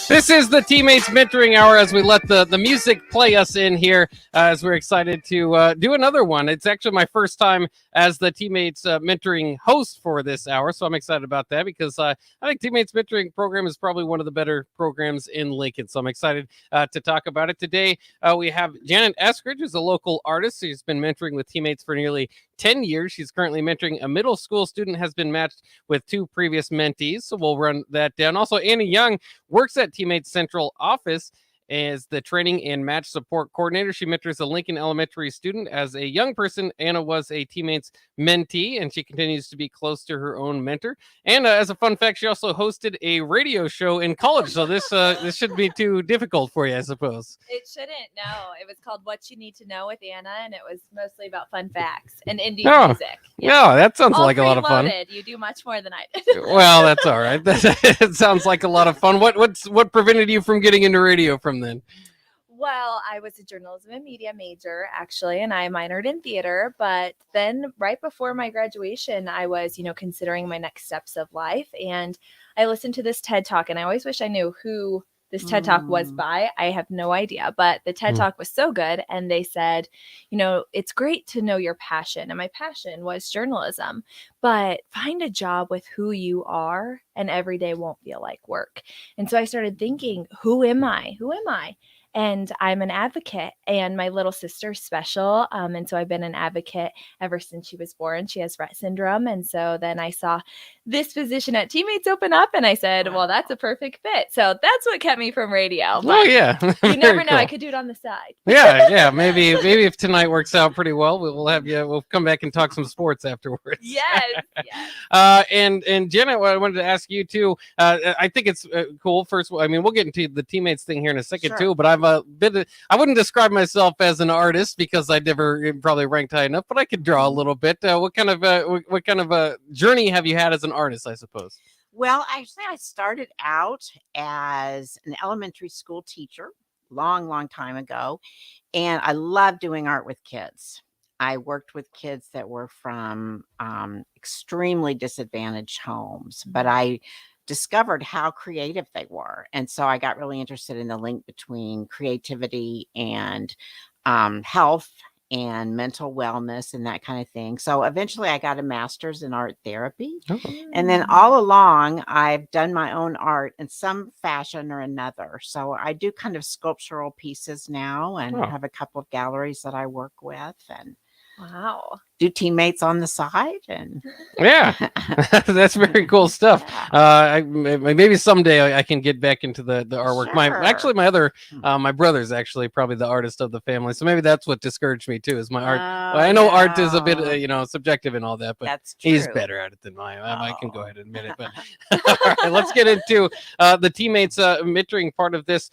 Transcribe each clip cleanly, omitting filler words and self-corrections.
This is the Teammates Mentoring Hour as we let the music play us in here as we're excited to do another one. It's actually my first time as the Teammates Mentoring host for this hour, so I'm excited about that because I think Teammates Mentoring program is probably one of the better programs in Lincoln, so I'm excited to talk about it. Today, we have Janet Eskridge, who's a local artist. She's been mentoring with Teammates for nearly 10 years. She's currently mentoring a middle school student, has been matched with two previous mentees, so we'll run that down. Also, Annie Young works at Teammates Central Office as the training and match support coordinator. She mentors a Lincoln Elementary student. As a young person, Anna was a Teammates mentee, and she continues to be close to her own mentor. And as a fun fact, she also hosted a radio show in college, so this shouldn't be too difficult for you, I suppose. It shouldn't, no. It was called What You Need to Know with Anna, and it was mostly about fun facts and indie music. Yeah, that sounds all like a lot of fun. You do much more than I did. Well, that's all right. It sounds like a lot of fun. What prevented you from getting into radio from then? Well, I was a journalism and media major, actually, and I minored in theater. But then right before my graduation, I was, considering my next steps of life. And I listened to this TED Talk, and I always wish I knew who this TED Talk was by. I have no idea, but the TED Talk was so good. And they said, it's great to know your passion. And my passion was journalism, but find a job with who you are and every day won't feel like work. And so I started thinking, who am I? Who am I? And I'm an advocate, and my little sister's special. And so I've been an advocate ever since she was born. She has Rett syndrome. And so then I saw this position at Teammates open up, and I said, well, that's a perfect fit. So that's what kept me from radio. But yeah. You never know. Cool. I could do it on the side. Yeah. Maybe if tonight works out pretty well, we'll come back and talk some sports afterwards. Yes. And Jenna, I wanted to ask you too. I think it's cool. First, we'll get into the Teammates thing here in a second too. But I wouldn't describe myself as an artist because I never probably ranked high enough. But I could draw a little bit. What kind of a journey have you had as an artist, I suppose? Well, actually, I started out as an elementary school teacher long time ago, and I love doing art with kids. I worked with kids that were from extremely disadvantaged homes, but I discovered how creative they were. And so I got really interested in the link between creativity and health and mental wellness and that kind of thing. So eventually I got a master's in art therapy. And then all along, I've done my own art in some fashion or another. So I do kind of sculptural pieces now and have a couple of galleries that I work with and wow. Do Teammates on the side. And yeah, that's very cool stuff. Maybe someday I can get back into the artwork. Sure. My brother's actually probably the artist of the family, so maybe that's what discouraged me too, is my art. I know art is a bit subjective and all that, but that's true. He's better at it than I can go ahead and admit it. But all right, let's get into the Teammates mentoring part of this.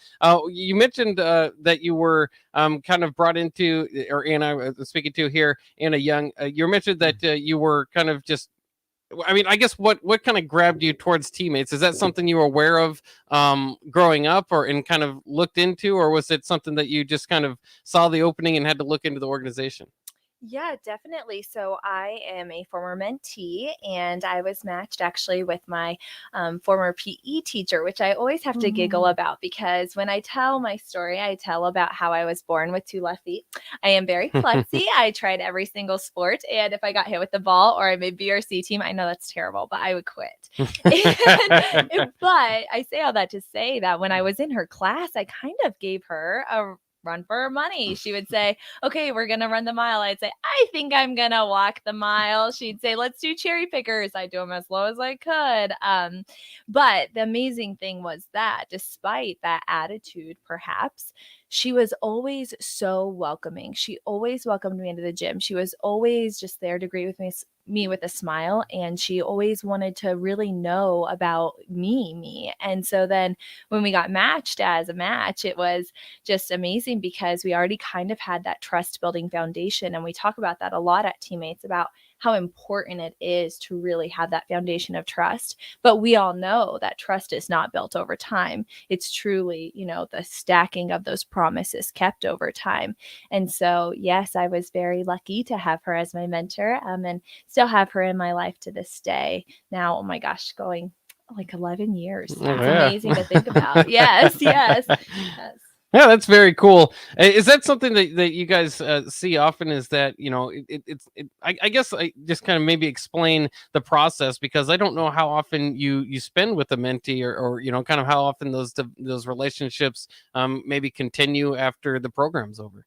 You mentioned that you were kind of brought into, or Anna speaking to here, Anna Young. You mentioned that you were kind of just, I guess what kind of grabbed you towards Teammates? Is that something you were aware of growing up and kind of looked into, or was it something that you just kind of saw the opening and had to look into the organization? Yeah, definitely. So I am a former mentee, and I was matched actually with my former PE teacher, which I always have to giggle about because when I tell my story, I tell about how I was born with 2 left feet. I am very klutzy. I tried every single sport, and if I got hit with the ball or I made B or C team, I know that's terrible, but I would quit. But I say all that to say that when I was in her class, I kind of gave her a run for her money. She would say, okay, we're going to run the mile. I'd say, I think I'm going to walk the mile. She'd say, let's do cherry pickers. I'd do them as low as I could. But the amazing thing was that despite that attitude, perhaps, she was always so welcoming. She always welcomed me into the gym. She was always just there to agree with me with a smile, and she always wanted to really know about me. And so then when we got matched as a match, it was just amazing because we already kind of had that trust building foundation. And we talk about that a lot at Teammates, about how important it is to really have that foundation of trust. But we all know that trust is not built over time. It's truly, the stacking of those promises kept over time. And so, yes, I was very lucky to have her as my mentor and still have her in my life to this day. Now, oh my gosh, going like 11 years. Oh, It's yeah. amazing to think about. Yes, yes, yes. Yeah, that's very cool. Is that something that you guys see often? Is that, you know, I guess I just kind of maybe explain the process, because I don't know how often you spend with a mentee, or you know, kind of how often those relationships maybe continue after the program's over.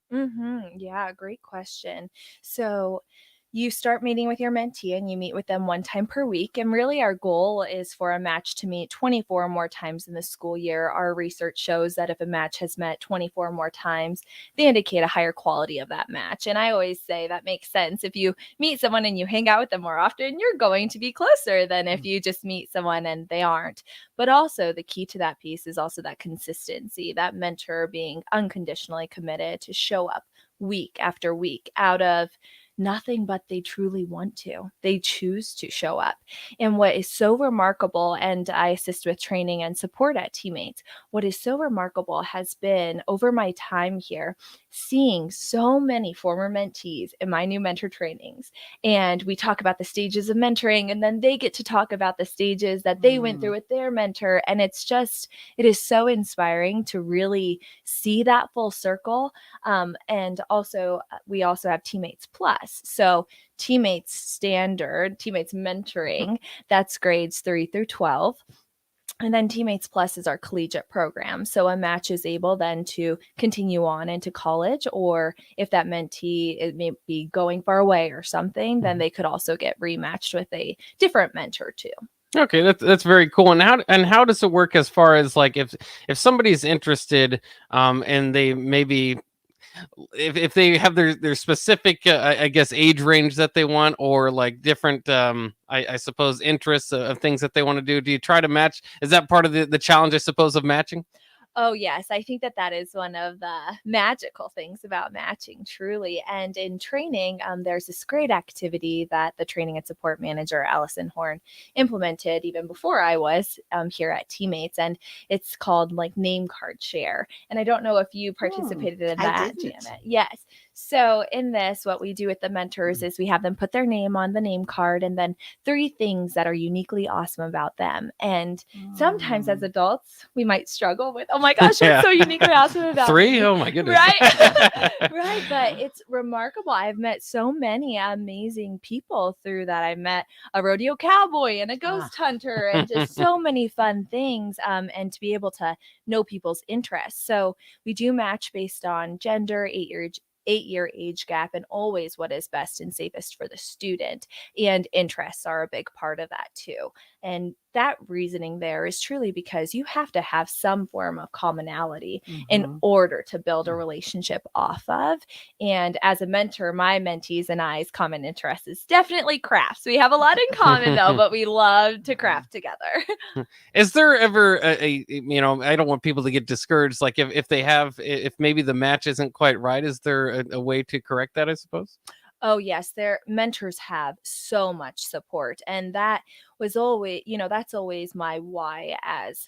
Yeah, great question. So you start meeting with your mentee and you meet with them one time per week. And really, our goal is for a match to meet 24 more times in the school year. Our research shows that if a match has met 24 more times, they indicate a higher quality of that match. And I always say that makes sense. If you meet someone and you hang out with them more often, you're going to be closer than if you just meet someone and they aren't. But also, the key to that piece is also that consistency, that mentor being unconditionally committed to show up week after week out of nothing but they truly want to. They choose to show up. And what is so remarkable, and I assist with training and support at TeamMates, what is so remarkable has been over my time here, seeing so many former mentees in my new mentor trainings. And we talk about the stages of mentoring, and then they get to talk about the stages that they went through with their mentor. And it's just, it is so inspiring to really see that full circle. And also, we also have TeamMates Plus. So TeamMates Standard, TeamMates Mentoring, that's grades 3 through 12. And then TeamMates Plus is our collegiate program. So a match is able then to continue on into college, or if that mentee it may be going far away or something, then they could also get rematched with a different mentor too. Okay, that's very cool. And how does it work as far as like if somebody's interested, and they maybe if they have their specific I guess age range that they want, or like different I suppose interests of things that they want to do you try to match? Is that part of the challenge, I suppose, of matching? Oh, yes. I think that that is one of the magical things about matching, truly. And in training, there's this great activity that the training and support manager, Allison Horn, implemented even before I was here at TeamMates. And it's called like name card share. And I don't know if you participated in I that, didn't. Janet. Yes. So in this, what we do with the mentors is we have them put their name on the name card and then 3 things that are uniquely awesome about them. And sometimes as adults, we might struggle with, oh my gosh, Yeah. that's so uniquely awesome about 3? me. Oh my goodness. Right. Right. But it's remarkable. I've met so many amazing people through that. I met a rodeo cowboy and a ghost hunter and just so many fun things. And to be able to know people's interests. So we do match based on gender, 8-year age gap, and always what is best and safest for the student. And interests are a big part of that too. And that reasoning there is truly because you have to have some form of commonality in order to build a relationship off of. And as a mentor, my mentees and I's common interest is definitely crafts. We have a lot in common though, but we love to craft together. Is there ever you know, I don't want people to get discouraged, like if maybe the match isn't quite right, is there a way to correct that, I suppose? Oh, yes, their mentors have so much support. And that was always, that's always my why as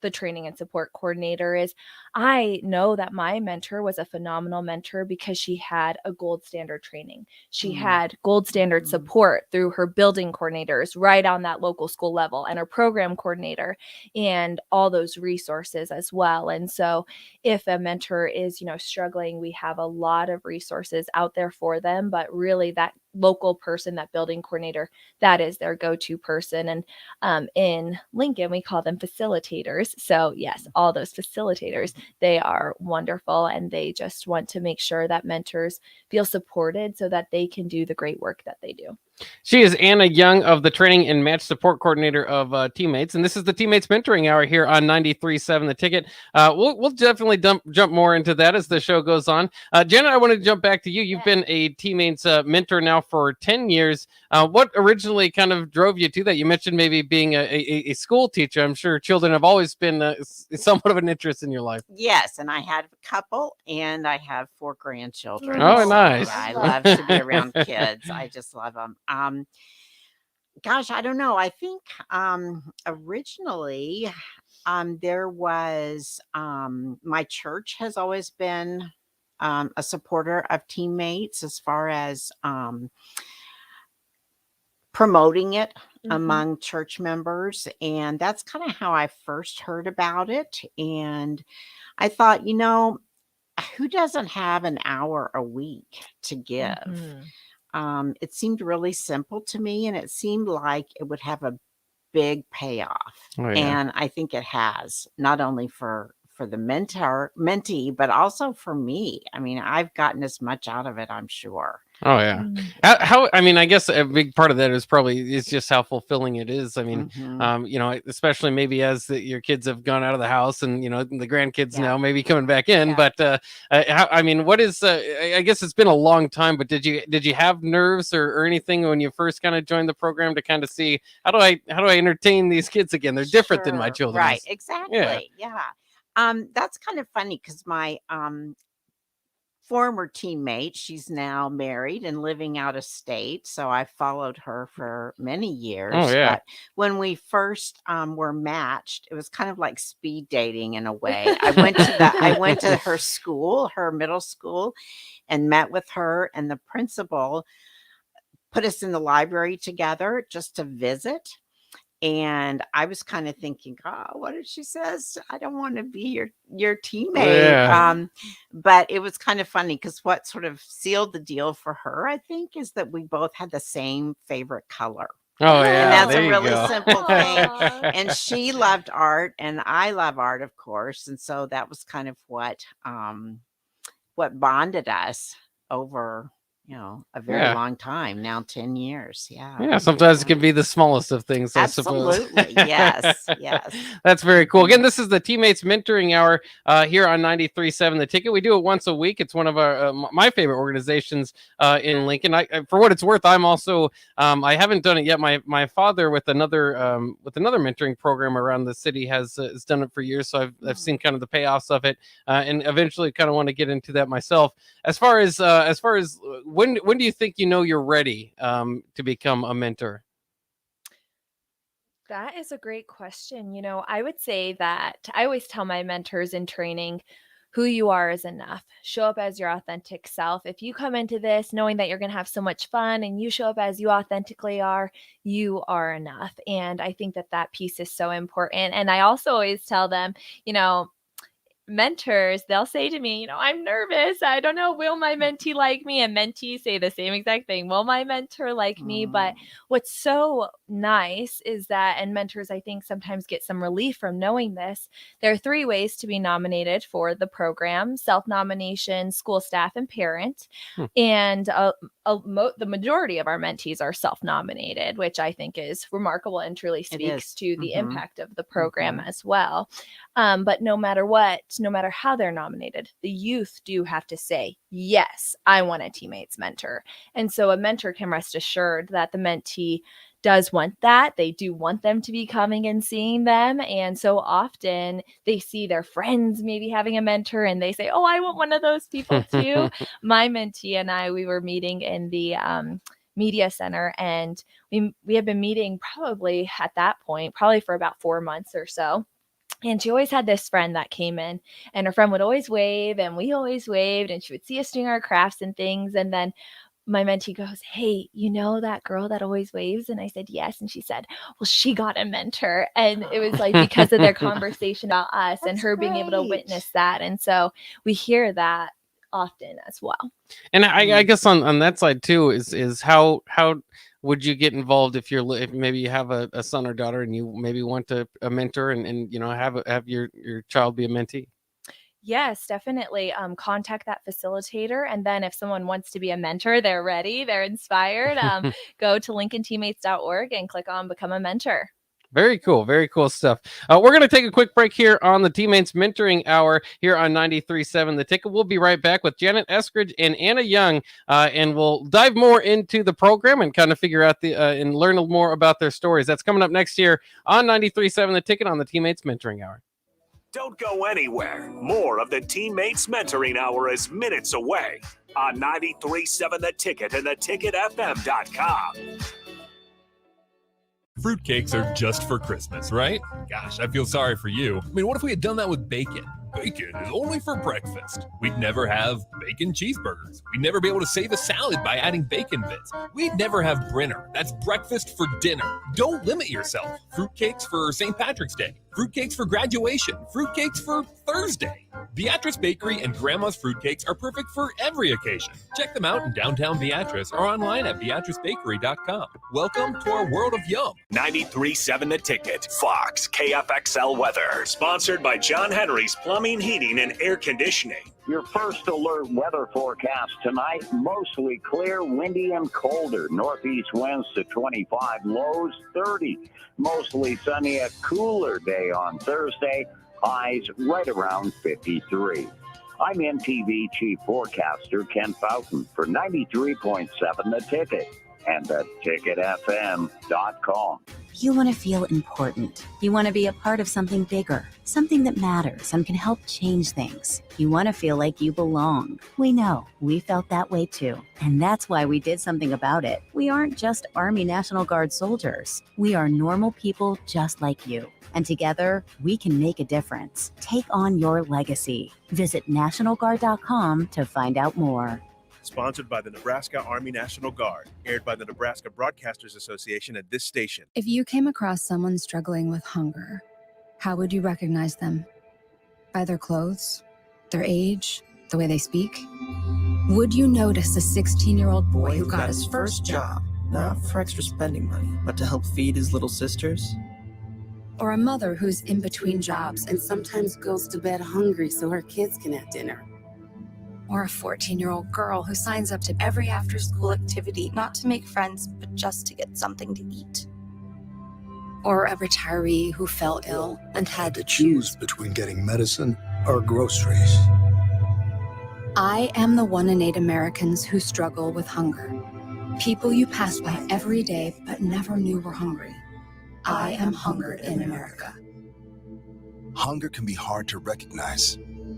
the training and support coordinator is I know that my mentor was a phenomenal mentor because she had a gold standard training. She had gold standard support through her building coordinators right on that local school level and her program coordinator and all those resources as well. And so if a mentor is, struggling, we have a lot of resources out there for them, but really that local person, that building coordinator, that is their go-to person. And in Lincoln, we call them facilitators. So yes, all those facilitators, they are wonderful and they just want to make sure that mentors feel supported so that they can do the great work that they do. She is Anna Young of the Training and Match Support Coordinator of TeamMates, and this is the TeamMates Mentoring Hour here on 93.7 The Ticket. We'll definitely jump more into that as the show goes on. Jenna, I want to jump back to you. You've been a TeamMates mentor now for 10 years. What originally kind of drove you to that? You mentioned maybe being a school teacher. I'm sure children have always been somewhat of an interest in your life. Yes, and I had a couple, and I have 4 grandchildren. Oh, so, nice. yeah, I love to be around kids. I just love them. Gosh, I don't know. I think originally there was my church has always been a supporter of TeamMates as far as promoting it. among church members. And that's kind of how I first heard about it. And I thought, who doesn't have an hour a week to give? It seemed really simple to me, and it seemed like it would have a big payoff. Oh, yeah. And I think it has, not only for the mentee, but also for me. I mean, I've gotten as much out of it, I'm sure. Oh, yeah. How I mean, I guess a big part of that is just how fulfilling it is. I mean, especially maybe as your kids have gone out of the house and, the grandkids now maybe coming back in. But what is, I guess it's been a long time, but did you have nerves or anything when you first kind of joined the program to kind of see how do I entertain these kids again? They're different than my children. Right. Exactly. Yeah. That's kind of funny because my, former teammate, she's now married and living out of state, so I followed her for many years. Oh, yeah. But when we first were matched, it was kind of like speed dating in a way. I went to her school, her middle school, and met with her, and the principal put us in the library together just to visit. And I was kind of thinking, what if she says, I don't want to be your teammate? Yeah. But it was kind of funny because what sort of sealed the deal for her, I think, is that we both had the same favorite color. Oh, yeah. And that's there a you really go. simple thing. And she loved art, and I love art, of course. And so that was kind of what bonded us over a very long time now, 10 years. Yeah, sometimes it can be the smallest of things, I suppose. Absolutely. Yes. That's very cool. Again, this is the Teammates Mentoring Hour here on 93.7 The Ticket. We do it once a week. It's one of our my favorite organizations in Lincoln. For what it's worth, I'm also I haven't done it yet. My father with another mentoring program around the city has done it for years, so I've seen kind of the payoffs of it, and eventually kind of want to get into that myself. As far as when do you think you're ready to become a mentor? That is a great question. I would say that I always tell my mentors in training, who you are is enough. Show up as your authentic self. If you come into this knowing that you're going to have so much fun and you show up as you authentically are, you are enough. And I think that piece is so important. And I also always tell them, mentors, they'll say to me, I'm nervous. I don't know. Will my mentee like me? And mentees say the same exact thing. Will my mentor like me? But what's so nice is that, and mentors, I think, sometimes get some relief from knowing this. There are 3 ways to be nominated for the program: self-nomination, school staff, and parent. And the majority of our mentees are self-nominated, which I think is remarkable and truly speaks to the impact of the program as well. But no matter what, no matter how they're nominated, the youth do have to say, yes, I want a Teammates mentor. And so a mentor can rest assured that the mentee does want that. They do want them to be coming and seeing them. And so often they see their friends maybe having a mentor and they say, oh, I want one of those people too. My mentee and I, we were meeting in the media center, and we had been meeting probably at that point, probably for about 4 months or so. And she always had this friend that came in, and her friend would always wave, and we always waved, and she would see us doing our crafts and things. And then my mentee goes, hey, that girl that always waves? And I said, yes. And she said, well, she got a mentor. And it was like because of their conversation about us and her being able to witness that. And so we hear that often as well. And I guess on that side too is how would you get involved if maybe you have a son or daughter and you maybe want a mentor and have your child be a mentee? Yes, definitely. Contact that facilitator. And then if someone wants to be a mentor, they're ready, they're inspired, go to lincolnteammates.org and click on Become a Mentor. Very cool stuff. We're going to take a quick break here on the Teammates Mentoring Hour here on 93.7 The Ticket. We'll be right back with Janet Eskridge and Anna Young, and we'll dive more into the program and kind of figure out and learn more about their stories. That's coming up next year on 93.7 The Ticket on the Teammates Mentoring Hour. Don't go anywhere. More of the Teammates Mentoring Hour is minutes away on 93.7 The Ticket and theticketfm.com. Fruitcakes are just for Christmas, right? Gosh, I feel sorry for you. I mean, what if we had done that with bacon? Bacon is only for breakfast. We'd never have bacon cheeseburgers. We'd never be able to save a salad by adding bacon bits. We'd never have Brinner. That's breakfast for dinner. Don't limit yourself. Fruitcakes for St. Patrick's Day. Fruitcakes for graduation. Fruitcakes for Thursday. Beatrice Bakery and Grandma's Fruitcakes are perfect for every occasion. Check them out in downtown Beatrice or online at beatricebakery.com. Welcome to our world of yum. 93.7 The Ticket. Fox KFXL weather. Sponsored by John Henry's Plumbing, Heating, and Air Conditioning. Your first alert weather forecast tonight, mostly clear, windy, and colder. Northeast winds to 25, lows 30. Mostly sunny, a cooler day on Thursday, highs right around 53. I'm MTV Chief Forecaster Ken Fountain for 93.7 The Ticket and theticketfm.com. You want to feel important. You want to be a part of something bigger, something that matters and can help change things. You want to feel like you belong. We know. We felt that way too. And that's why we did something about it. We aren't just Army National Guard soldiers. We are normal people just like you. And together, we can make a difference. Take on your legacy. Visit NationalGuard.com to find out more. Sponsored by the Nebraska Army National Guard. Aired by the Nebraska Broadcasters Association at this station. If you came across someone struggling with hunger, how would you recognize them? By their clothes, their age, the way they speak? Would you notice a 16-year-old boy who got his first job, not for extra spending money, but to help feed his little sisters? Or a mother who's in between jobs and sometimes goes to bed hungry so her kids can have dinner? Or a 14-year-old girl who signs up to every after-school activity, not to make friends, but just to get something to eat? Or a retiree who fell ill and had to choose between getting medicine or groceries. I am the 1 in 8 Americans who struggle with hunger. People you pass by every day but never knew were hungry. I am hungered in America. Hunger can be hard to recognize.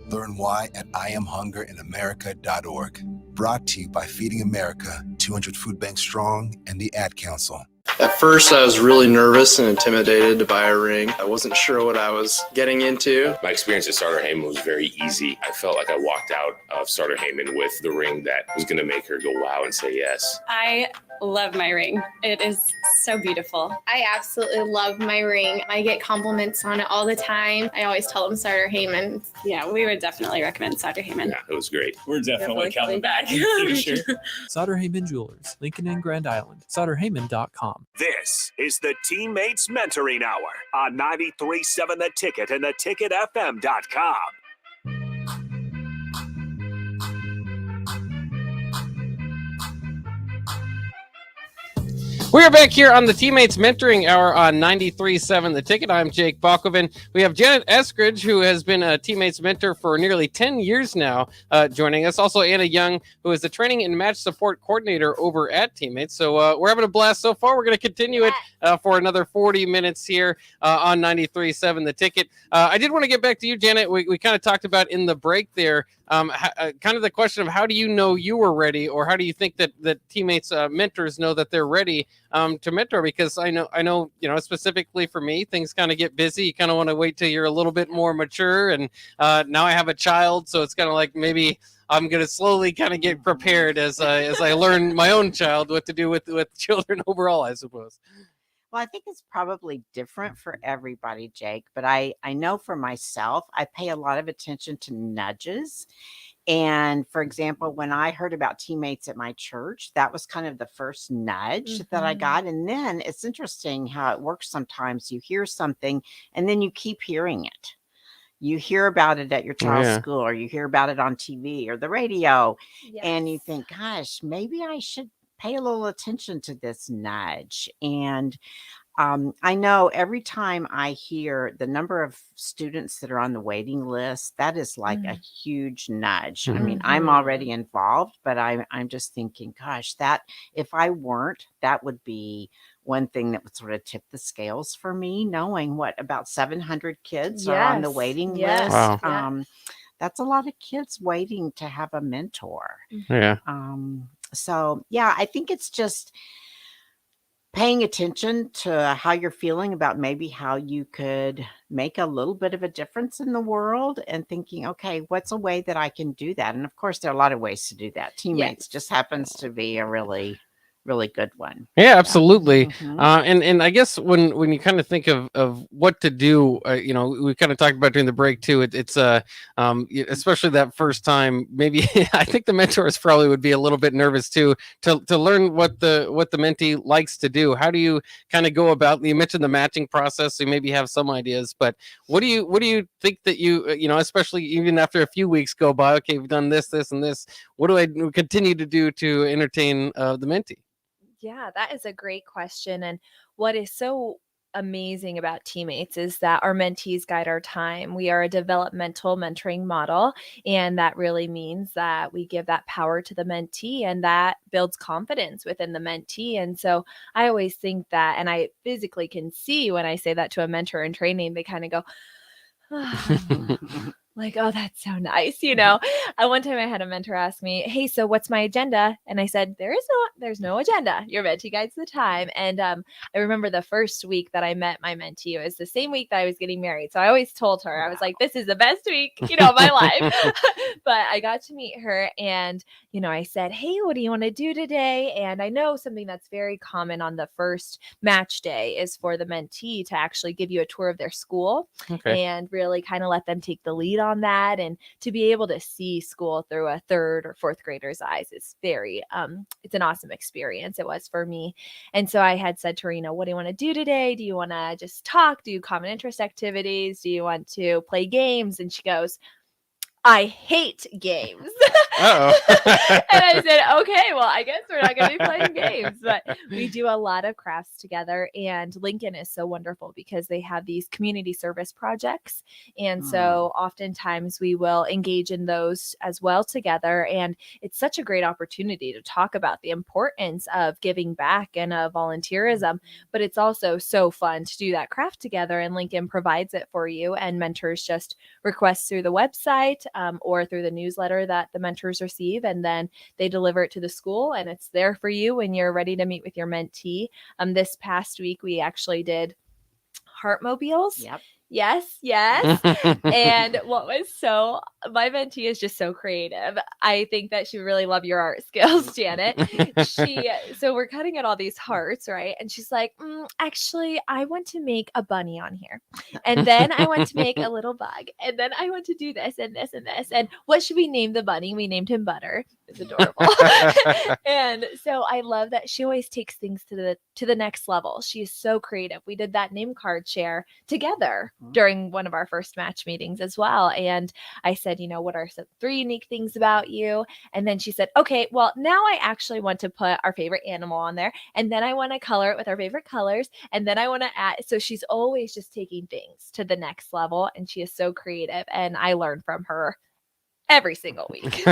Learn why at IamHungerInAmerica.org. Brought to you by Feeding America, 200 Food Banks Strong, and the Ad Council. At first, I was really nervous and intimidated to buy a ring. I wasn't sure what I was getting into. My experience at Starter Heyman was very easy. I felt like I walked out of Starter Heyman with the ring that was going to make her go wow and say yes. I love my ring. It is so beautiful. I absolutely love my ring. I get compliments on it all the time. I always tell them Starter Heyman. Yeah, we would definitely recommend Starter Heyman. Yeah, it was great. We're definitely coming back in the future. Sauter Heyman Jewelers, Lincoln and Grand Island. SauterHeyman.com. This is the Teammates Mentoring Hour on 93.7 The Ticket and theticketfm.com. We are back here on the Teammates Mentoring Hour on 93.7 The Ticket. I'm Jake Balkovin. We have Janet Eskridge, who has been a Teammates mentor for nearly 10 years now, joining us. Also, Anna Young, who is the training and match support coordinator over at Teammates. So we're having a blast so far. We're going to continue it for another 40 minutes here on 93.7 The Ticket. I did want to get back to you, Janet. We kind of talked about in the break there, kind of the question of how do you know you were ready, or how do you think that Teammates mentors know that they're ready to mentor? Because I know, specifically for me, things kind of get busy. You kind of want to wait till you're a little bit more mature. And now I have a child, so it's kind of like maybe I'm going to slowly kind of get prepared as I learn my own child what to do with children overall, I suppose. Well, I think it's probably different for everybody, Jake, but I know for myself, I pay a lot of attention to nudges. And for example, when I heard about Teammates at my church, that was kind of the first nudge that I got. And then it's interesting how it works sometimes. You hear something and then you keep hearing it. You hear about it at your child's school, or you hear about it on TV or the radio, and you think, gosh, maybe I should pay a little attention to this nudge. And I know every time I hear the number of students that are on the waiting list, that is like a huge nudge. I mean, I'm already involved, but I'm just thinking, gosh, that if I weren't, that would be one thing that would sort of tip the scales for me, knowing what about 700 kids are on the waiting list. Wow. That's a lot of kids waiting to have a mentor. Yeah. So yeah, I think it's just paying attention to how you're feeling about maybe how you could make a little bit of a difference in the world and thinking, okay, what's a way that I can do that? And of course, there are a lot of ways to do that. TeamMates just happens to be a really, really good one. Yeah, absolutely. Mhm. And I guess when you kind of think of what to do, we kind of talked about during the break too. It's especially that first time. Maybe I think the mentors probably would be a little bit nervous too to learn what the mentee likes to do. How do you kind of go about? You mentioned the matching process, so you maybe have some ideas. But what do you think that especially even after a few weeks go by? Okay, we've done this, this, and this. What do I continue to do to entertain the mentee? Yeah, that is a great question. And what is so amazing about TeamMates is that our mentees guide our time. We are a developmental mentoring model, and that really means that we give that power to the mentee, and that builds confidence within the mentee. And so I always think that, and I physically can see when I say that to a mentor in training, they kind of go, like, oh, that's so nice. One time I had a mentor ask me, hey, so what's my agenda? And I said, there's no agenda. Your mentee guides the time. And I remember the first week that I met my mentee, it was the same week that I was getting married. So I always told her, I was like, this is the best week, of my life. But I got to meet her, and I said, hey, what do you want to do today? And I know something that's very common on the first match day is for the mentee to actually give you a tour of their school. Okay. And really kind of let them take the lead on that, and to be able to see school through a third or fourth grader's eyes is very it's an awesome experience. It was for me. And so I had said to her, what do you want to do today? Do you want to just talk, do common interest activities? Do you want to play games? And she goes, I hate games. Uh-oh. And I said, okay, well, I guess we're not going to be playing games, but we do a lot of crafts together. And Lincoln is so wonderful because they have these community service projects. And so oftentimes we will engage in those as well together. And it's such a great opportunity to talk about the importance of giving back and of volunteerism, but it's also so fun to do that craft together. And Lincoln provides it for you, and mentors just request through the website or through the newsletter that the mentors receive, and then they deliver it to the school, and it's there for you when you're ready to meet with your mentee. This past week, we actually did Heartmobiles. Yep. Yes. And my mentee is just so creative. I think that she really love your art skills, Janet. So we're cutting out all these hearts, right? And she's like, actually, I want to make a bunny on here. And then I want to make a little bug. And then I want to do this and this and this. And what should we name the bunny? We named him Butter. It's adorable. And so I love that she always takes things to the next level. She is so creative. We did that name card share together during one of our first match meetings as well. And I said, what are some 3 unique things about you? And then she said, okay, well, now I actually want to put our favorite animal on there. And then I want to color it with our favorite colors. And then I want to add. So she's always just taking things to the next level. And she is so creative. And I learn from her every single week.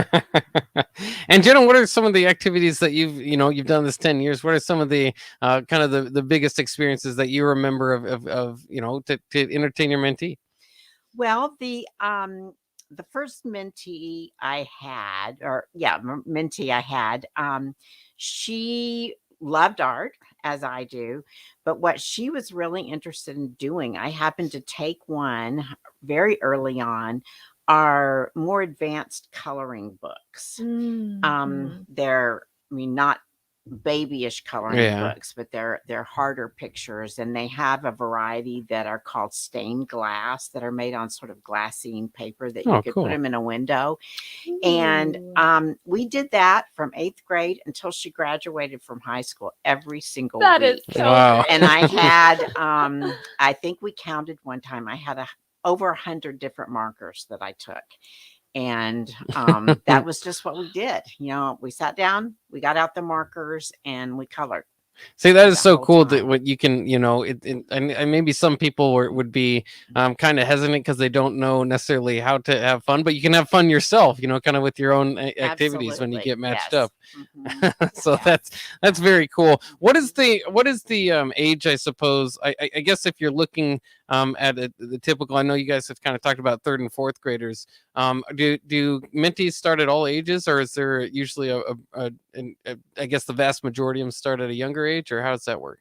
And Jenna, what are some of the activities that you've done this 10 years? What are some of the kind of the biggest experiences that you remember of to entertain your mentee? Well, the first mentee I had, she loved art, as I do, but what she was really interested in doing, I happened to take one very early on, are more advanced coloring books. They're, not babyish coloring books, but they're harder pictures, and they have a variety that are called stained glass that are made on sort of glassine paper that you could put them in a window. And we did that from 8th grade until she graduated from high school every single week. That is so great. And I had I think we counted one time, I had over 100 different markers that I took. And that was just what we did. We sat down, we got out the markers, and we colored. See, that is so cool that what you can, and maybe some people would be kind of hesitant because they don't know necessarily how to have fun, but you can have fun yourself, kind of with your own activities when you get matched up. So that's very cool. What is the age, I suppose? I guess if you're looking at the typical, I know you guys have kind of talked about 3rd and 4th graders. Do mentees start at all ages, or is there usually I guess the vast majority of them start at a younger age, or how does that work?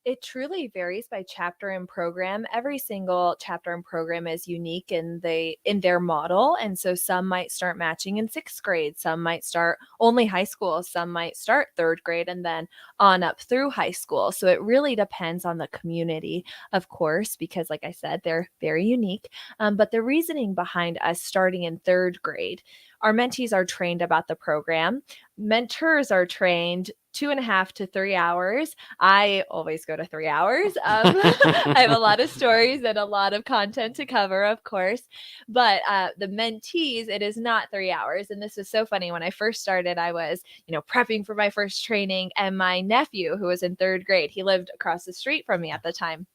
It truly varies by chapter and program. Every single chapter and program is unique in their model, and so some might start matching in 6th grade, some might start only high school, some might start 3rd grade and then on up through high school. So it really depends on the community, of course, because like I said, they're very unique. But the reasoning behind us starting in 3rd grade, our mentees are trained about the program. Mentors are trained 2.5 to 3 hours. I always go to 3 hours. I have a lot of stories and a lot of content to cover, of course. But the mentees, it is not 3 hours. And this was so funny. When I first started, I was, prepping for my first training. And my nephew, who was in 3rd grade, he lived across the street from me at the time.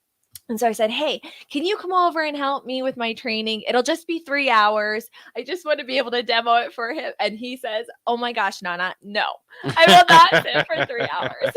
And so I said, hey, can you come over and help me with my training? It'll just be 3 hours. I just want to be able to demo it for him. And he says, oh my gosh, Nana, no, I will not sit for 3 hours.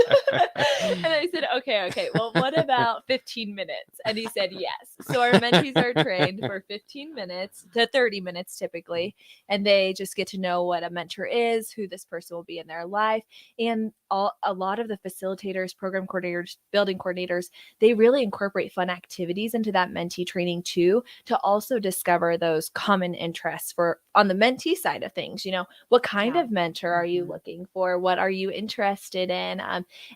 And I said, okay. Well, what about 15 minutes? And he said, yes. So our mentees are trained for 15 minutes to 30 minutes typically. And they just get to know what a mentor is, who this person will be in their life. And a lot of the facilitators, program coordinators, building coordinators, they really incorporate fun activities into that mentee training too, to also discover those common interests for on the mentee side of things. What kind of mentor are you looking for? What are you interested in?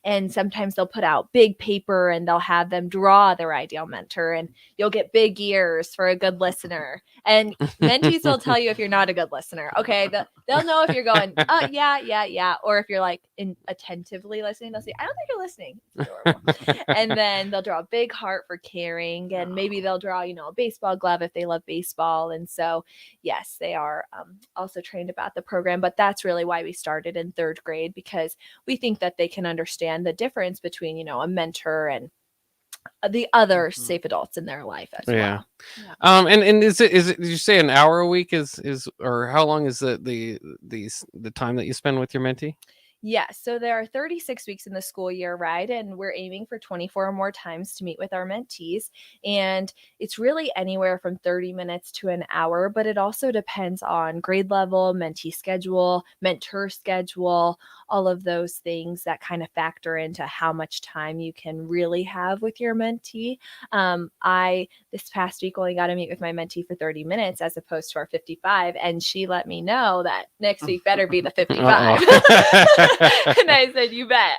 And sometimes they'll put out big paper and they'll have them draw their ideal mentor, and you'll get big ears for a good listener. And mentees will tell you if you're not a good listener. Okay, they'll know if you're going, oh yeah, or if you're like attentively listening, they'll say, I don't think you're listening. It's adorable. And then they'll draw a big heart for caring, and maybe they'll draw, a baseball glove if they love baseball. And so, yes, they are also trained about the program, but that's really why we started in 3rd grade, because we think that they can understand the difference between, a mentor and the other safe adults in their life as well. And is it did you say an hour a week is or how long is the time that you spend with your mentee? Yes. So there are 36 weeks in the school year, right? And we're aiming for 24 or more times to meet with our mentees. And it's really anywhere from 30 minutes to an hour, but it also depends on grade level, mentee schedule, mentor schedule, all of those things that kind of factor into how much time you can really have with your mentee. I, this past week, only got to meet with my mentee for 30 minutes as opposed to our 55. And she let me know that next week better be the 55. And I said, you bet.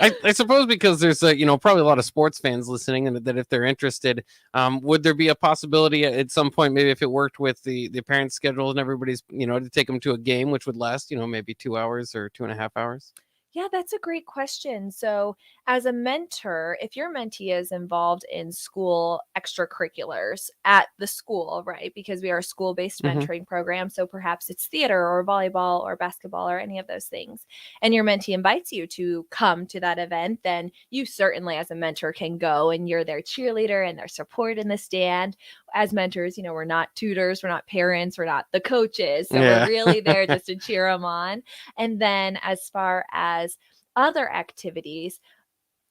I suppose because there's probably a lot of sports fans listening, and that if they're interested, would there be a possibility at some point, maybe if it worked with the parents' schedule and everybody's, to take them to a game, which would last, maybe 2 hours or 2.5 hours? Yeah, that's a great question. So, as a mentor, if your mentee is involved in school extracurriculars at the school, right? Because we are a school based mentoring program. So, perhaps it's theater or volleyball or basketball or any of those things. And your mentee invites you to come to that event, then you certainly, as a mentor, can go and you're their cheerleader and their support in the stand. As mentors, we're not tutors, we're not parents, we're not the coaches. So, we're really there just to cheer them on. And then, as far as other activities,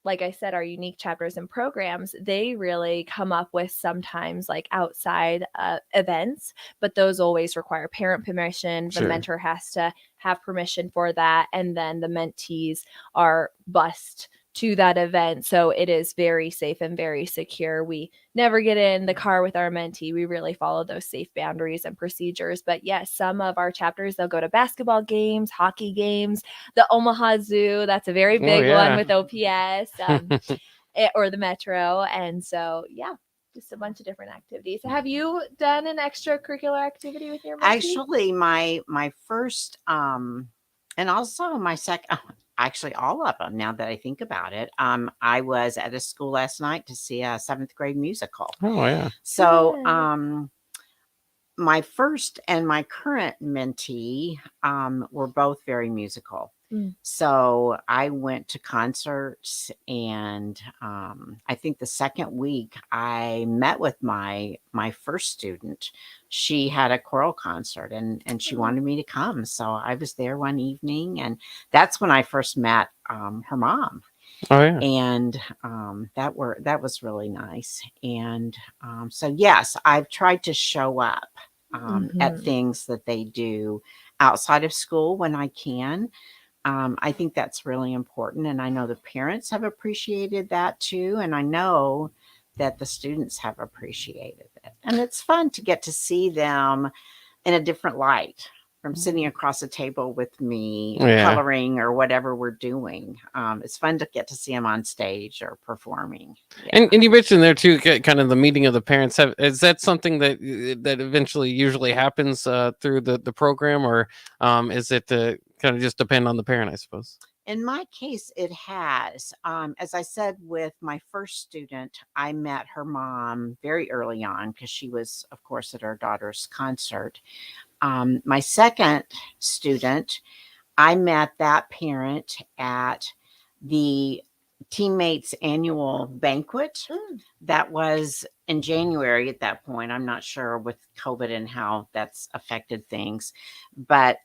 like I said, our unique chapters and programs, they really come up with sometimes like outside events, but those always require parent permission. The mentor has to have permission for that. And then the mentees are bused to that event. So it is very safe and very secure. We never get in the car with our mentee. We really follow those safe boundaries and procedures. But yes, some of our chapters, they'll go to basketball games, hockey games, the Omaha Zoo. That's a very big one with OPS or the Metro. And so, yeah, just a bunch of different activities. Have you done an extracurricular activity with your mentee? Actually, my first and also my second, actually all of them, now that I think about it. I was at a school last night to see a 7th grade musical. Oh yeah. So my first and my current mentee were both very musical. So I went to concerts, and I think the second week I met with my first student. She had a choral concert, and she wanted me to come. So I was there one evening, and that's when I first met her mom. Oh yeah. And that was really nice. And so yes, I've tried to show up at things that they do outside of school when I can. I think that's really important. And I know the parents have appreciated that too. And I know that the students have appreciated it. And it's fun to get to see them in a different light from sitting across a table with me, coloring or whatever we're doing. It's fun to get to see them on stage or performing. And you mentioned there too, kind of the meeting of the parents. Is that something that eventually usually happens through the program, or is it kind of just depend on the parent, I suppose? In my case, it has. As I said, with my first student, I met her mom very early on because she was, of course, at her daughter's concert. My second student, I met that parent at the TeamMates annual banquet. That was in January at that point. I'm not sure with COVID and how that's affected things, but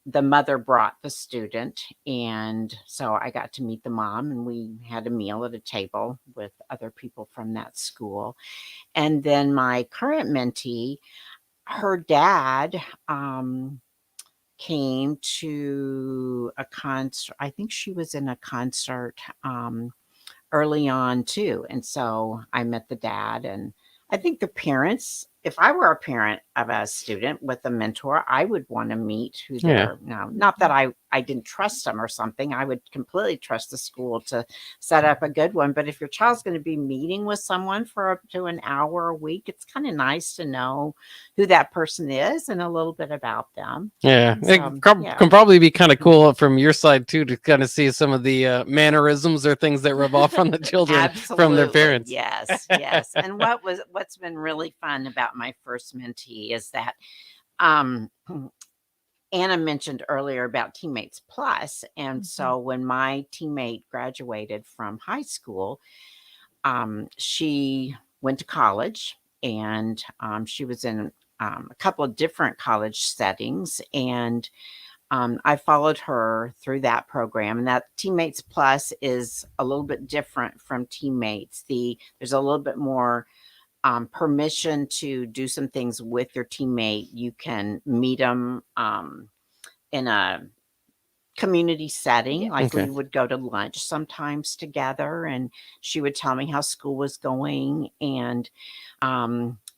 the mother brought the student, and so I got to meet the mom, and we had a meal at a table with other people from that school. And then my current mentee, her dad came to a concert. I think she was in a concert early on too. And so I met the dad, and I think the parents, if I were a parent of a student with a mentor, I would want to meet who they're now. Not that I didn't trust them or something. I would completely trust the school to set up a good one. But if your child's going to be meeting with someone for up to an hour a week, it's kind of nice to know who that person is and a little bit about them. Yeah, So, it can probably be kind of cool from your side too, to kind of see some of the mannerisms or things that rub off from the children from their parents. Yes, yes. And what's been really fun about my first mentee is that Anna mentioned earlier about TeamMates Plus, and so when my teammate graduated from high school, she went to college, and she was in a couple of different college settings, and I followed her through that program. And that TeamMates Plus is a little bit different from TeamMates. There's a little bit more permission to do some things with your teammate. You can meet them in a community setting, like we would go to lunch sometimes together, and she would tell me how school was going. And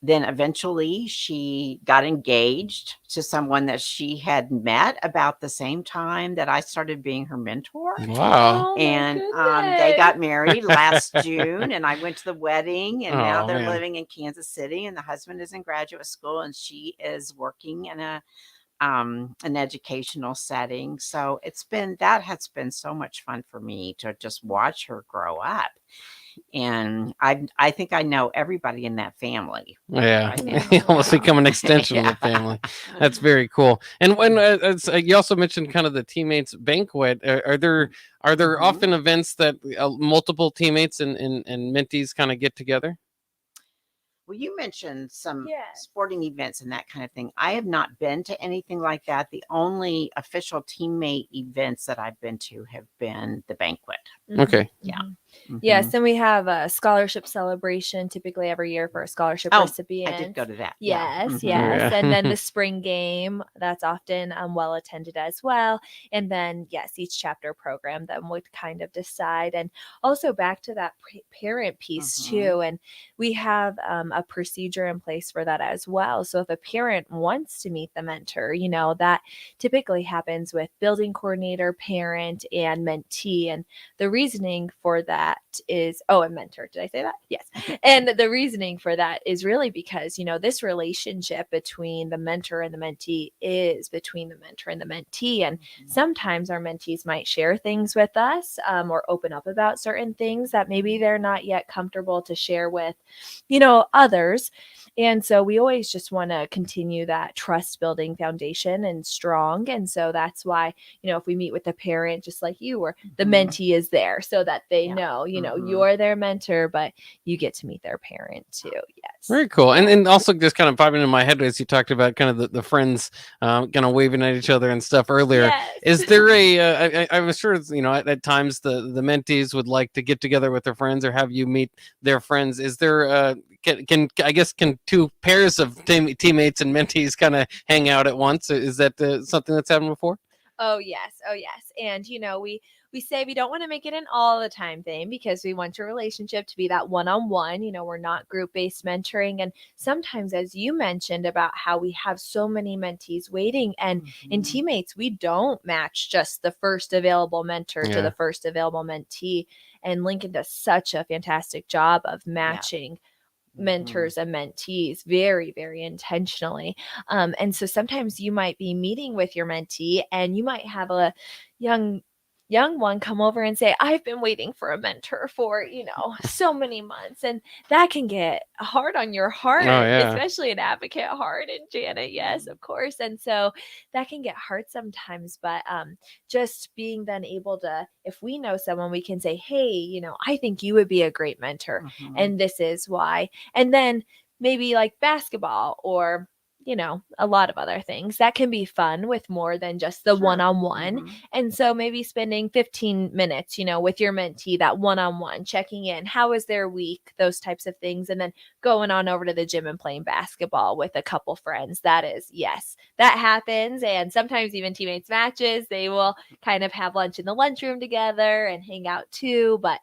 then eventually she got engaged to someone that she had met about the same time that I started being her mentor. Wow. And they got married last June, and I went to the wedding, and now they're living in Kansas City, and the husband is in graduate school, and she is working in an educational setting. So that has been so much fun for me to just watch her grow up. And I think I know everybody in that family. Yeah, almost become an extension of the family. That's very cool. And when you also mentioned kind of the teammates banquet, are there often events that multiple teammates and mentees kind of get together? Well, you mentioned some sporting events and that kind of thing. I have not been to anything like that. The only official teammate events that I've been to have been the banquet. Okay. Yeah. Yes, and we have a scholarship celebration typically every year for a scholarship recipient. I did go to that. Yes, Yeah. yes. And then the spring game, that's often well attended as well. And then, yes, each chapter program then would kind of decide. And also back to that parent piece too. And we have a procedure in place for that as well. So if a parent wants to meet the mentor, that typically happens with building coordinator, parent, and mentee. And the reasoning for that is and mentor. Did I say that? Yes. And the reasoning for that is really because, this relationship between the mentor and the mentee is between the mentor and the mentee. And sometimes our mentees might share things with us or open up about certain things that maybe they're not yet comfortable to share with, others. And so we always just want to continue that trust building foundation and strong. And so that's why, if we meet with a parent, just like you, where the mentee is there so that they know, you're their mentor, but you get to meet their parent too. Yes. Very cool. And also just kind of popping in my head as you talked about kind of the friends kind of waving at each other and stuff earlier. Yes. Is there I was sure, at times the mentees would like to get together with their friends or have you meet their friends. Is there can two pairs of teammates and mentees kind of hang out at once? Is that something that's happened before? Oh yes. Oh yes. And we say we don't want to make it an all the time thing because we want your relationship to be that one-on-one. We're not group-based mentoring. And sometimes, as you mentioned about how we have so many mentees waiting, and in Teammates, we don't match just the first available mentor to the first available mentee. And Lincoln does such a fantastic job of matching mentors and mentees very, very intentionally. And so sometimes you might be meeting with your mentee and you might have a young one come over and say, I've been waiting for a mentor for, so many months. And that can get hard on your heart, especially an advocate heart. And Janet, yes, of course. And so that can get hard sometimes. But just being then able to, if we know someone, we can say, hey, I think you would be a great mentor. And this is why. And then maybe like basketball or a lot of other things that can be fun with more than just the one-on-one. And so maybe spending 15 minutes, with your mentee, that one-on-one, checking in, how is their week, those types of things. And then going on over to the gym and playing basketball with a couple friends. That happens. And sometimes even Teammates matches, they will kind of have lunch in the lunchroom together and hang out too. But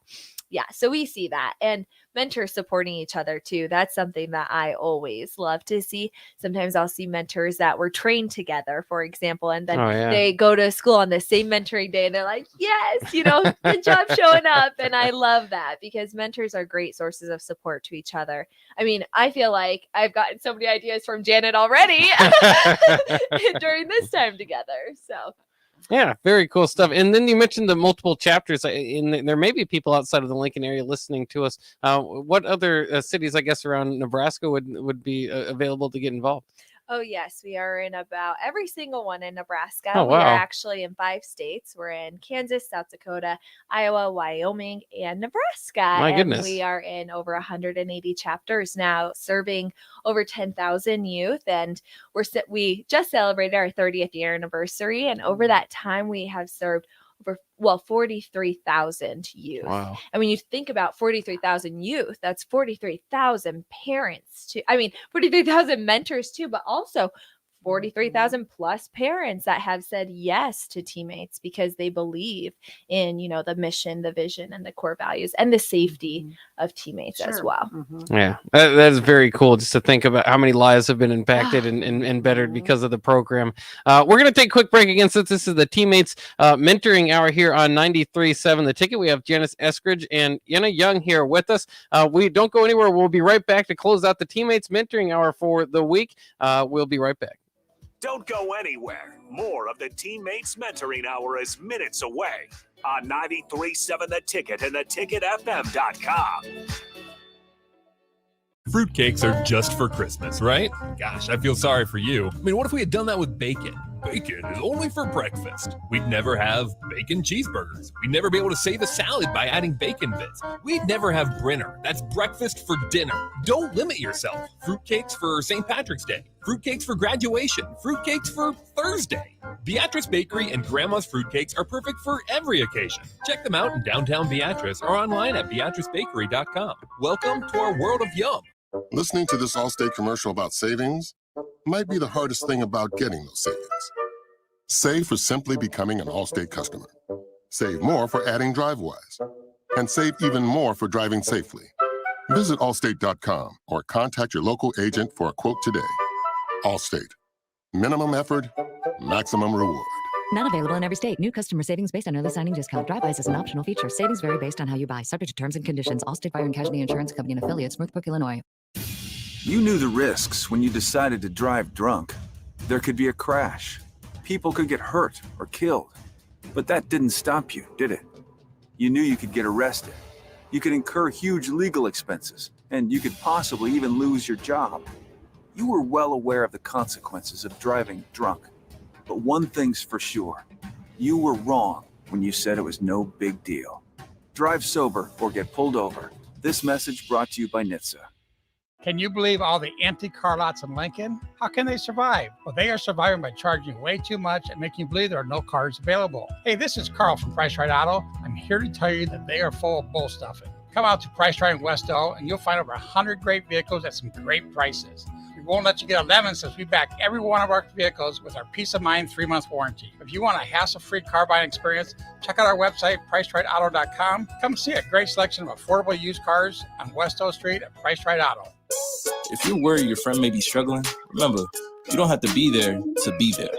yeah, so we see that. And mentors supporting each other too. That's something that I always love to see. Sometimes I'll see mentors that were trained together, for example, and then they go to school on the same mentoring day and they're like, yes, good job showing up. And I love that because mentors are great sources of support to each other. I mean, I feel like I've gotten so many ideas from Janet already during this time together. So yeah, very cool stuff. And then you mentioned the multiple chapters. There may be people outside of the Lincoln area listening to us. What other cities, I guess, around Nebraska would be available to get involved? Oh, yes. We are in about every single one in Nebraska. Oh, wow. We are actually in 5 states. We're in Kansas, South Dakota, Iowa, Wyoming, and Nebraska. My goodness. And we are in over 180 chapters now, serving over 10,000 youth. And we just celebrated our 30th year anniversary. And over that time, we have served 43,000 youth. Wow. And when you think about 43,000 youth, that's 43,000 parents 43,000 mentors too, but also 43,000 plus parents that have said yes to Teammates because they believe in, the mission, the vision, and the core values and the safety of Teammates as well. Yeah, that is very cool just to think about how many lives have been impacted and bettered because of the program. We're going to take a quick break again since this is the Teammates Mentoring Hour here on 93.7 The Ticket. We have Janice Eskridge and Yenna Young here with us. We don't go anywhere. We'll be right back to close out the Teammates Mentoring Hour for the week. We'll be right back. Don't go anywhere. More of the Teammates Mentoring Hour is minutes away on 93.7 The Ticket and theticketfm.com. Fruitcakes are just for Christmas, right? Gosh, I feel sorry for you. I mean, what if we had done that with bacon? Bacon is only for breakfast. We'd never have bacon cheeseburgers. We'd never be able to save a salad by adding bacon bits. We'd never have Brinner. That's breakfast for dinner. Don't limit yourself. Fruitcakes for St. Patrick's Day. Fruitcakes for graduation. Fruitcakes for Thursday. Beatrice Bakery and Grandma's Fruitcakes are perfect for every occasion. Check them out in downtown Beatrice or online at beatricebakery.com. Welcome to our world of yum. Listening to this Allstate commercial about savings might be the hardest thing about getting those savings. Save for simply becoming an Allstate customer. Save more for adding DriveWise. And save even more for driving safely. Visit allstate.com or contact your local agent for a quote today. Allstate. Minimum effort, maximum reward. Not available in every state. New customer savings based on early signing discount. DriveWise is an optional feature. Savings vary based on how you buy. Subject to terms and conditions. Allstate Fire and Casualty Insurance Company and affiliates, Northbrook, Illinois. You knew the risks when you decided to drive drunk. There could be a crash. People could get hurt or killed. But that didn't stop you, did it? You knew you could get arrested. You could incur huge legal expenses, and you could possibly even lose your job. You were well aware of the consequences of driving drunk. But one thing's for sure. You were wrong when you said it was no big deal. Drive sober or get pulled over. This message brought to you by NHTSA. Can you believe all the empty car lots in Lincoln? How can they survive? Well, they are surviving by charging way too much and making you believe there are no cars available. Hey, this is Carl from Price Right Auto. I'm here to tell you that they are full of bull stuffing. Come out to Price Right in West Elk and you'll find over 100 great vehicles at some great prices. We won't let you get a lemon since we back every one of our vehicles with our Peace of Mind 3-month warranty. If you want a hassle-free car buying experience, check out our website, PriceRightAuto.com. Come see a great selection of affordable used cars on West O Street at Price Right Auto. If you're worried your friend may be struggling, remember, you don't have to be there to be there.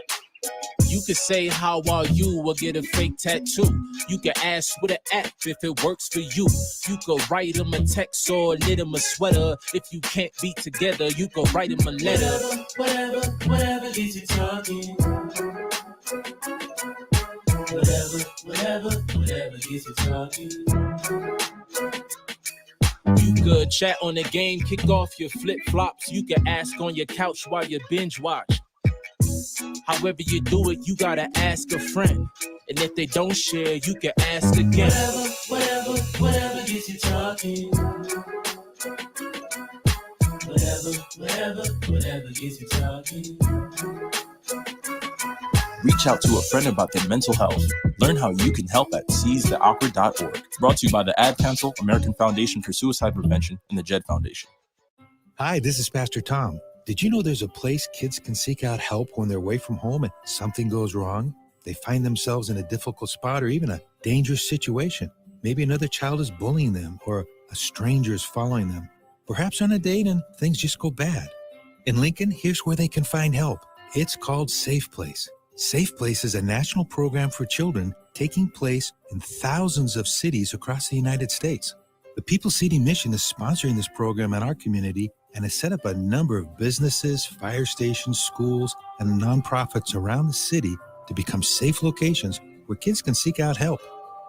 You could say, how are you, or get a fake tattoo. You can ask with an app if it works for you. You could write them a text or knit them a sweater. If you can't be together, you could write them a letter. Whatever gets you talking. Whatever gets you talking. You could chat on the game, kick off your flip-flops. You can ask on your couch while you binge watch. However you do it, you gotta ask a friend. And if they don't share, you can ask again. Whatever gets you talking. Whatever gets you talking. Reach out to a friend about their mental health. Learn how you can help at seizetheawkward.org. Brought to you by the Ad Council, American Foundation for Suicide Prevention, and the JED Foundation. Hi, this is Pastor Tom. Did you know there's a place kids can seek out help when they're away from home and something goes wrong? They find themselves in a difficult spot or even a dangerous situation. Maybe another child is bullying them or a stranger is following them. Perhaps on a date and things just go bad. In Lincoln, here's where they can find help. It's called Safe Place. Safe Place is a national program for children taking place in thousands of cities across the United States. The People City Mission is sponsoring this program in our community and has set up a number of businesses, fire stations, schools, and nonprofits around the city to become safe locations where kids can seek out help.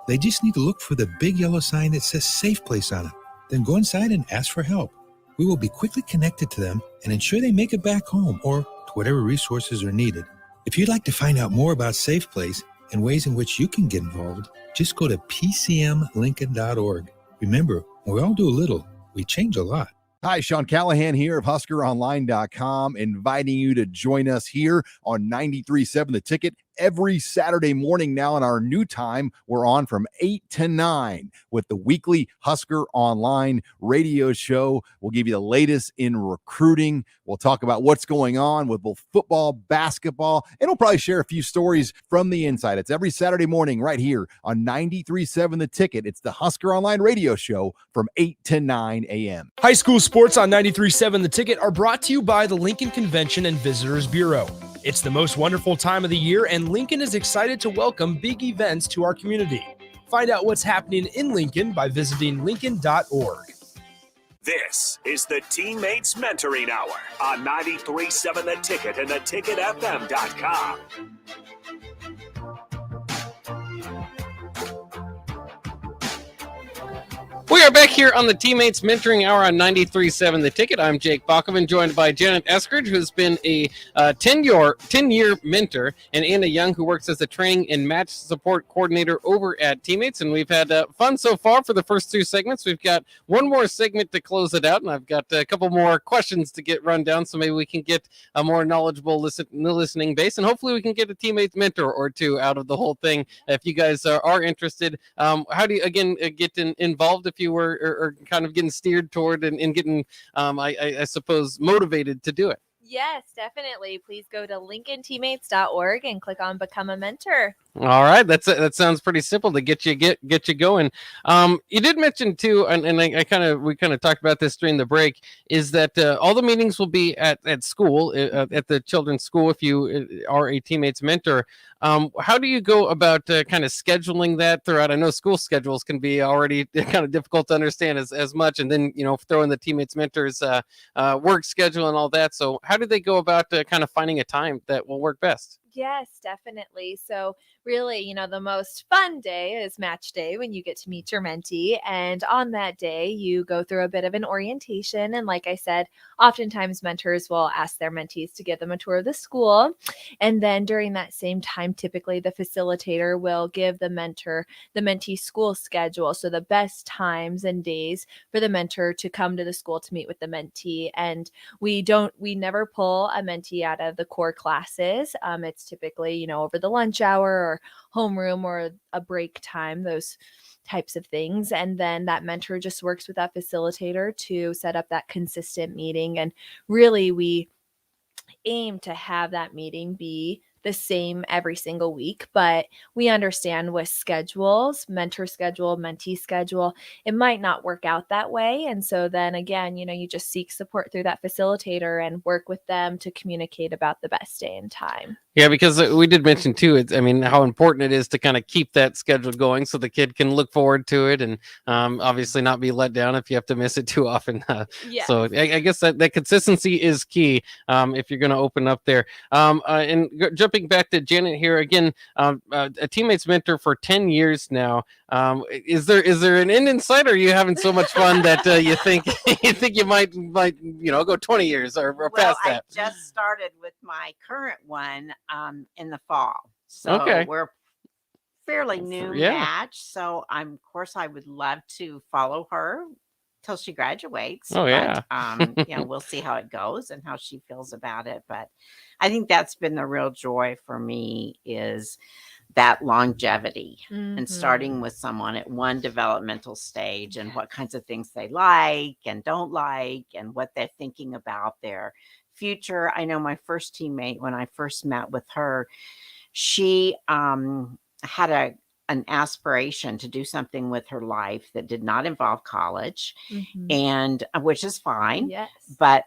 They just need to look for the big yellow sign that says Safe Place on it. Then go inside and ask for help. We will be quickly connected to them and ensure they make it back home or to whatever resources are needed. If you'd like to find out more about Safe Place and ways in which you can get involved, just go to pcmlincoln.org. Remember, when we all do a little, we change a lot. Hi, Sean Callahan here of HuskerOnline.com, inviting you to join us here on 93.7 The Ticket every Saturday morning now in our new time. We're on from 8 to 9 with the weekly Husker Online radio show. We'll give you the latest in recruiting. We'll talk about what's going on with both football, basketball, and we'll probably share a few stories from the inside. It's every Saturday morning right here on 93.7 The Ticket. It's the Husker Online radio show from 8 to 9 a.m. High school sports on 93.7 The Ticket are brought to you by the Lincoln Convention and Visitors Bureau. It's the most wonderful time of the year, and Lincoln is excited to welcome big events to our community. Find out what's happening in Lincoln by visiting lincoln.org. This is the TeamMates Mentoring Hour on 93.7 The Ticket and theticketfm.com. We are back here on the Teammates Mentoring Hour on 93.7 The Ticket. I'm Jake Bachman, joined by Janet Eskridge, who's been a 10-year mentor, and Anna Young, who works as a training and match support coordinator over at Teammates. And we've had fun so far for the first two segments. We've got one more segment to close it out, and I've got a couple more questions to get run down, so maybe we can get a more knowledgeable listening base, and hopefully we can get a Teammates mentor or two out of the whole thing. If you guys are interested, how do you, again, get involved if you were or kind of getting steered toward and getting, I suppose, motivated to do it? Yes, definitely. Please go to lincolnteammates.org and click on Become a Mentor. All right, that sounds pretty simple to get you going. You did mention too, and we kind of talked about this during the break, is that all the meetings will be at school, at the children's school. If you are a Teammates mentor, how do you go about kind of scheduling that throughout? I know school schedules can be already kind of difficult to understand as much, and then throw in the Teammates mentors work schedule and all that. So how do they go about kind of finding a time that will work best? Yes, definitely. So really, the most fun day is match day when you get to meet your mentee. And on that day, you go through a bit of an orientation. And like I said, oftentimes mentors will ask their mentees to give them a tour of the school. And then during that same time, typically the facilitator will give the mentee school schedule. So the best times and days for the mentor to come to the school to meet with the mentee. And we never pull a mentee out of the core classes. It's typically, over the lunch hour or homeroom or a break time, those types of things. And then that mentor just works with that facilitator to set up that consistent meeting. And really, we aim to have that meeting be the same every single week, but we understand with schedules, mentor schedule, mentee schedule, it might not work out that way. And so then again, you just seek support through that facilitator and work with them to communicate about the best day and time. Yeah, because we did mention too, how important it is to kind of keep that schedule going so the kid can look forward to it and obviously not be let down if you have to miss it too often. Yeah. So I guess that consistency is key if you're going to open up there. Jumping back to Janet here again, a Teammates mentor for 10 years now. Is there an end in sight, or are you having so much fun that you think you might go 20 years or past that? I just started with my current one in the fall, so Okay. we're fairly new match. So of course I would love to follow her till she graduates. Oh yeah. But, we'll see how it goes and how she feels about it. But I think that's been the real joy for me, is that longevity and starting with someone at one developmental stage and what kinds of things they like and don't like and what they're thinking about their future. I know my first teammate, when I first met with her, she had an aspiration to do something with her life that did not involve college, and which is fine. Yes. But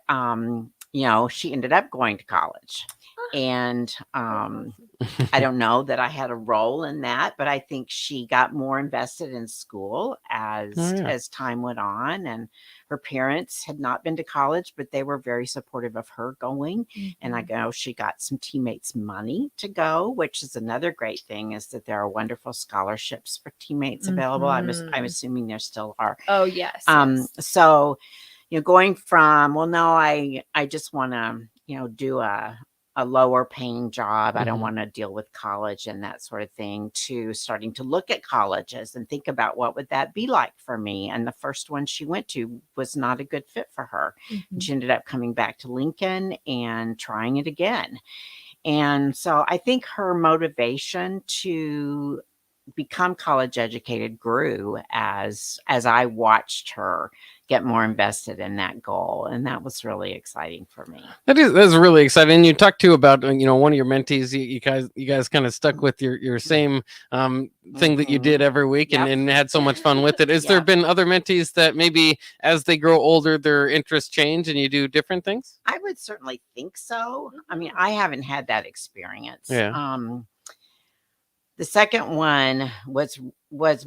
she ended up going to college. And I don't know that I had a role in that, but I think she got more invested in school as time went on. And her parents had not been to college, but they were very supportive of her going. And I know she got some Teammates money to go, which is another great thing, is that there are wonderful scholarships for Teammates available. I'm assuming there still are. Oh, yes. So, going from, well, no, I just want to, do a lower paying job. I don't want to deal with college and that sort of thing, to starting to look at colleges and think about what would that be like for me. And the first one she went to was not a good fit for her. And she ended up coming back to Lincoln and trying it again. And so I think her motivation to become college educated grew as I watched her get more invested in that goal, and that was really exciting for me. That's really exciting. And you talked too about one of your mentees. You guys kind of stuck with your same thing that you did every week, and had so much fun with it. Has there been other mentees that maybe as they grow older, their interests change and you do different things? I would certainly think so. I mean, I haven't had that experience. The second one was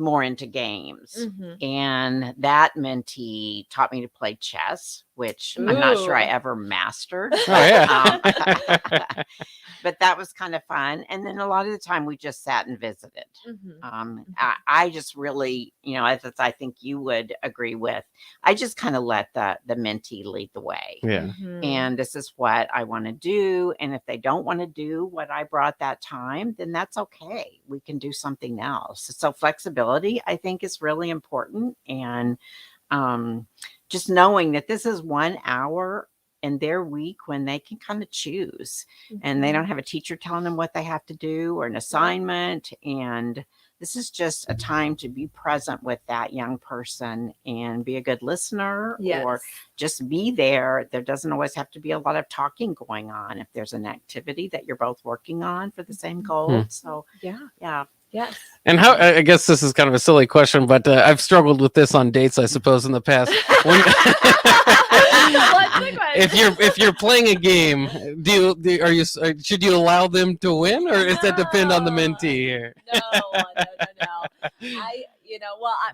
more into games, and that mentee taught me to play chess, which I'm not sure I ever mastered. But that was kind of fun. And then a lot of the time we just sat and visited. I just really, as I think you would agree with, I just kind of let the mentee lead the way. And this is what I want to do. And if they don't want to do what I brought that time, then that's okay. We can do something else. So flexibility, I think, is really important. And just knowing that this is 1 hour in their week when they can kind of choose, and they don't have a teacher telling them what they have to do or an assignment. And this is just a time to be present with that young person and be a good listener, or just be there. There doesn't always have to be a lot of talking going on if there's an activity that you're both working on for the same goal. So yeah. Yes. And how, I guess this is kind of a silly question, but I've struggled with this on dates, I suppose, in the past. If you're playing a game, should you allow them to win, or does that depend on the mentee here? No.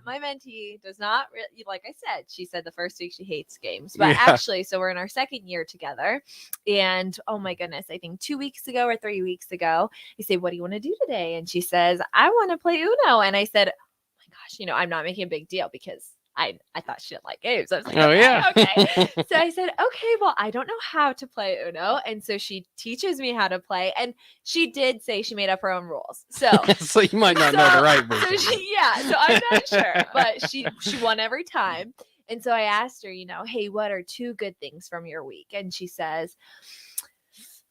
My mentee does not really, like I said, she said the first week she hates games, but actually, so we're in our second year together, and oh my goodness, I think 2 weeks ago or 3 weeks ago, I say, what do you want to do today? And she says, I want to play Uno. And I said, oh my gosh, I'm not making a big deal because I thought she didn't like games. I was like, okay. So I said, okay, well, I don't know how to play Uno. And so she teaches me how to play. And she did say she made up her own rules. So so you might not know the right version. So I'm not sure, but she won every time. And so I asked her, hey, what are 2 good things from your week? And she says,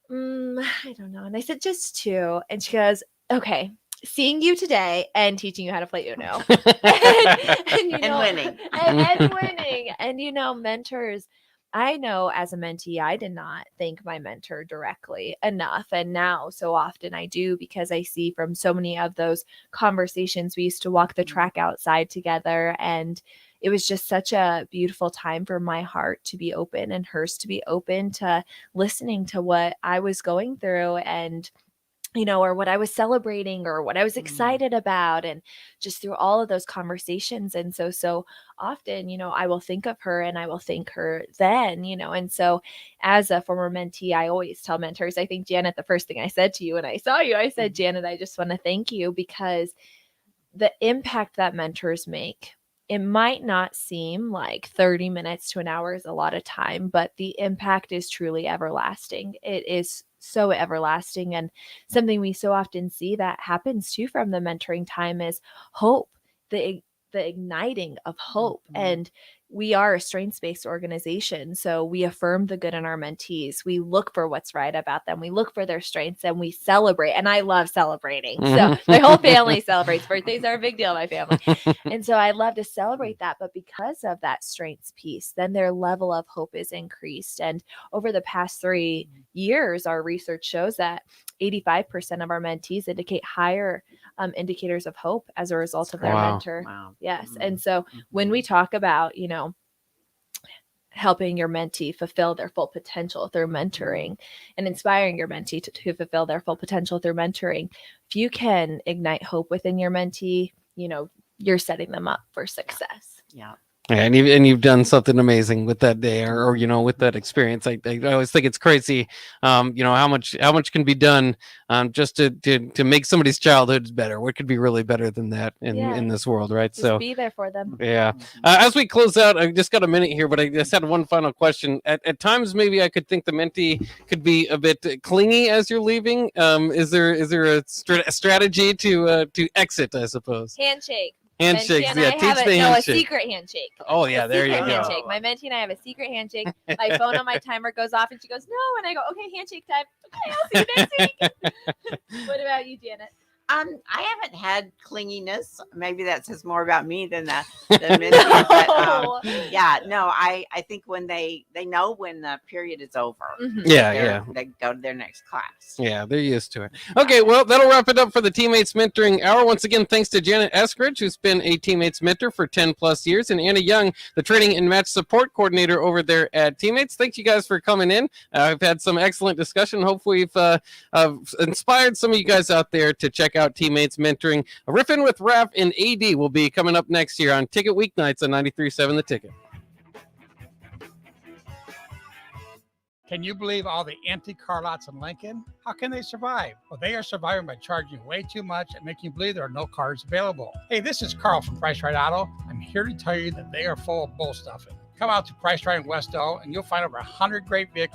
I don't know. And I said, just 2. And she goes, okay. seeing you today and teaching you how to play Uno And winning. and winning. And, mentors, I know as a mentee, I did not thank my mentor directly enough. And now so often I do, because I see from so many of those conversations, we used to walk the track outside together. And it was just such a beautiful time for my heart to be open and hers to be open to listening to what I was going through, and or what I was celebrating or what I was excited about, and just through all of those conversations. And so often, I will think of her and I will thank her then, and so as a former mentee, I always tell mentors, I think, Janet, the first thing I said to you when I saw you, I said, Janet, I just want to thank you, because the impact that mentors make, it might not seem like 30 minutes to an hour is a lot of time, but the impact is truly everlasting. It is so everlasting, and something we so often see that happens too from the mentoring time is hope, the igniting of hope. And we are a strengths-based organization, so we affirm the good in our mentees. We look for what's right about them. We look for their strengths, and we celebrate. And I love celebrating. So my whole family celebrates. Birthdays are a big deal in my family. And so I love to celebrate that. But because of that strengths piece, then their level of hope is increased. And over the past 3 years, our research shows that 85% of our mentees indicate higher indicators of hope as a result of their mentor. Wow. Yes. And so when we talk about, helping your mentee fulfill their full potential through mentoring, and inspiring your mentee to fulfill their full potential through mentoring, if you can ignite hope within your mentee, you're setting them up for success. Yeah. Yeah, and you've done something amazing with that day, or with that experience. I always think it's crazy, how much can be done just to make somebody's childhoods better. What could be really better than that in this world, right? Just be there for them. Yeah. As we close out, I just got a minute here, but I just had one final question. At times, maybe I could think the mentee could be a bit clingy as you're leaving. Is there a strategy to exit, I suppose? Handshake. Handshakes, Mentee and yeah. I Teach have the a handshake. secret handshake. Oh yeah, there you Secret go. handshake. My mentee and I have a secret handshake. My phone on my timer goes off, and she goes, "No," and I go, "Okay, handshake time. Okay, I'll see you next week." What about you, Janet? I haven't had clinginess. Maybe that says more about me than mentee. But, yeah, no, I think when they know when the period is over. They go to their next class. Yeah, they're used to it. Okay, well, that'll wrap it up for the Teammates Mentoring Hour. Once again, thanks to Janet Eskridge, who's been a Teammates mentor for 10 plus years, and Anna Young, the training and match support coordinator over there at Teammates. Thank you guys for coming in. I've had some excellent discussion. Hopefully we've inspired some of you guys out there to check out Teammates Mentoring. Riffin with Raph and AD will be coming up next year on Ticket Weeknights on 93.7 The Ticket. Can you believe all the empty car lots in Lincoln? How can they survive? Well, they are surviving by charging way too much and making you believe there are no cars available. Hey, this is Carl from Price Right Auto. I'm here to tell you that they are full of bull stuffing. Come out to Price Right in West O, and you'll find over 100 great vehicles